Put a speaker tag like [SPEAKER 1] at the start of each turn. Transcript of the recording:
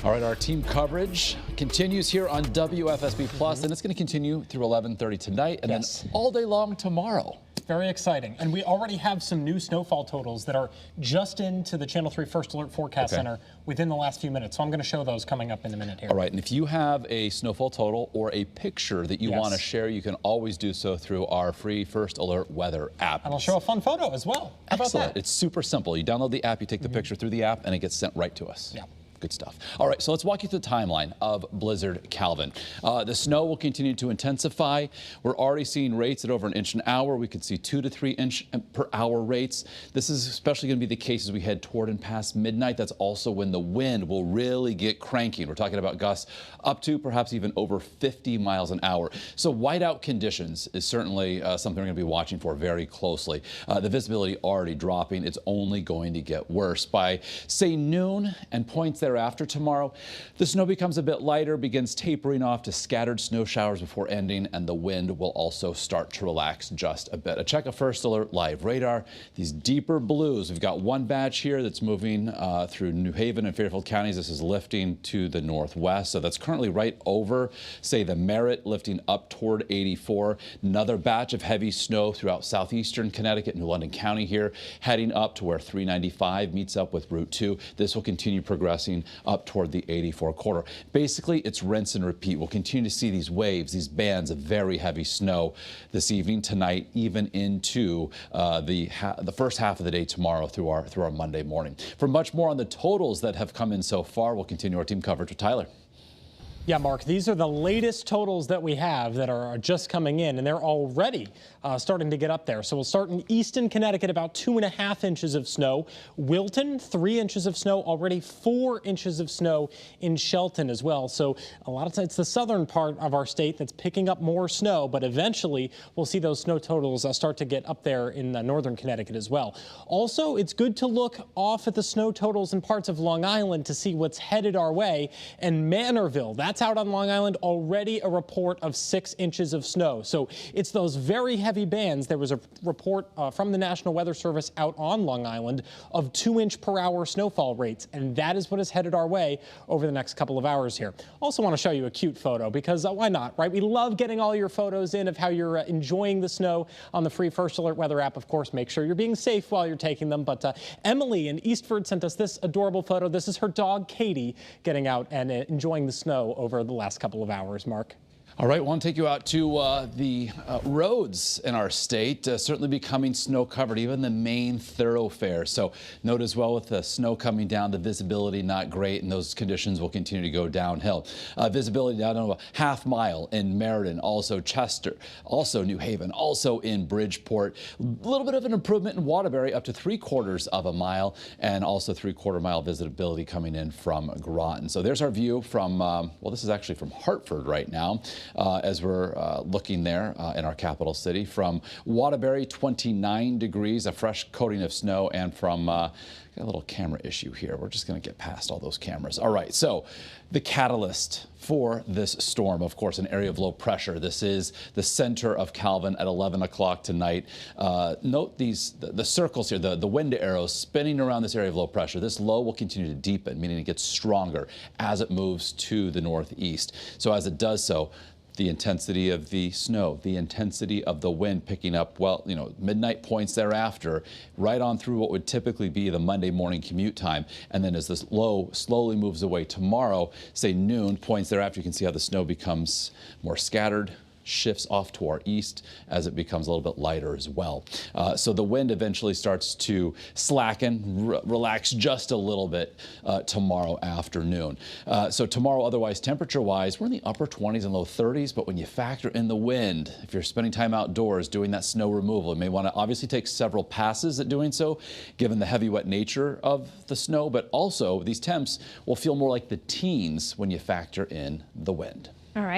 [SPEAKER 1] All right, our team coverage continues here on WFSB Plus, and it's going to continue through 11:30 tonight and then all day long tomorrow.
[SPEAKER 2] Very exciting. And we already have some new snowfall totals that are just into the Channel 3 First Alert Forecast Center within the last few minutes. So I'm going to show those coming up in a minute here.
[SPEAKER 1] All right, and if you have a snowfall total or a picture that you want to share, you can always do so through our free First Alert weather app.
[SPEAKER 2] And I'll show a fun photo as well. How about that?
[SPEAKER 1] It's super simple. You download the app, you take the picture through the app, and it gets sent right to us.
[SPEAKER 2] Yeah.
[SPEAKER 1] Good stuff. All right, so let's walk you through the timeline of Blizzard Calvin. The snow will continue to intensify. We're already seeing rates at over an inch an hour. We could see 2 to 3 inch per hour rates. This is especially going to be the case as we head toward and past midnight. That's also when the wind will really get cranky. We're talking about gusts up to perhaps even over 50 miles an hour. So whiteout conditions is certainly something we're going to be watching for very closely. The visibility already dropping. It's only going to get worse. By, say, noon and points thereafter tomorrow, the snow becomes a bit lighter, begins tapering off to scattered snow showers before ending, and the wind will also start to relax just a bit. A check of First Alert Live radar. These deeper blues. We've got one batch here that's moving through New Haven and Fairfield counties. This is lifting to the northwest, so that's currently right over, say, the Merritt, lifting up toward 84. Another batch of heavy snow throughout southeastern Connecticut, New London County here, heading up to where 395 meets up with Route 2. This will continue progressing up toward the 84 corridor. Basically, it's rinse and repeat. We'll continue to see these waves, these bands of very heavy snow this evening, tonight, even into the first half of the day tomorrow through our Monday morning. For much more on the totals that have come in so far, we'll continue our team coverage with Tyler.
[SPEAKER 2] Yeah, Mark, these are the latest totals that we have that are just coming in, and they're already starting to get up there. So we'll start in eastern Connecticut, about 2.5 inches of snow. Wilton, 3 inches of snow, already 4 inches of snow in Shelton as well. So a lot of times it's the southern part of our state that's picking up more snow, but eventually we'll see those snow totals start to get up there in northern Connecticut as well. Also, it's good to look off at the snow totals in parts of Long Island to see what's headed our way. And Manorville, that's out on Long Island, already a report of 6 inches of snow. So it's those very heavy bands. There was a report from the National Weather Service out on Long Island of 2-inch per hour snowfall rates, and that is what is headed our way over the next couple of hours here. Also want to show you a cute photo because why not, right? We love getting all your photos in of how you're enjoying the snow on the free First Alert weather app. Of course, make sure you're being safe while you're taking them. But Emily in Eastford sent us this adorable photo. This is her dog, Katie, getting out and enjoying the snow over the last couple of hours, Mark.
[SPEAKER 1] All right, I want to take you out to the roads in our state, certainly becoming snow covered, even the main thoroughfare. So note as well, with the snow coming down, the visibility not great, and those conditions will continue to go downhill. Visibility down to a half mile in Meriden, also Chester, also New Haven, also in Bridgeport. A little bit of an improvement in Waterbury, up to 3/4 of a mile, and also 3/4 mile visibility coming in from Groton. So there's our view from, well, this is actually from Hartford right now. As we're looking there in our capital city. From Waterbury, 29 degrees, a fresh coating of snow, and from got a little camera issue here. We're just going to get past all those cameras. All right, so the catalyst for this storm, of course, an area of low pressure. This is the center of Calvin at 11 o'clock tonight. Note the circles here, the wind arrows spinning around this area of low pressure. This low will continue to deepen, meaning it gets stronger as it moves to the northeast. So as it does so, the intensity of the snow, the intensity of the wind picking up, well, midnight points thereafter, right on through what would typically be the Monday morning commute time. And then as this low slowly moves away tomorrow, say noon, points thereafter, you can see how the snow becomes more scattered, shifts off to our east as it becomes a little bit lighter as well. So the wind eventually starts to slacken, relax just a little bit tomorrow afternoon. So tomorrow, otherwise, temperature-wise, we're in the upper 20s and low 30s, but when you factor in the wind, if you're spending time outdoors doing that snow removal, you may want to obviously take several passes at doing so, given the heavy, wet nature of the snow, but also these temps will feel more like the teens when you factor in the wind.
[SPEAKER 3] All right.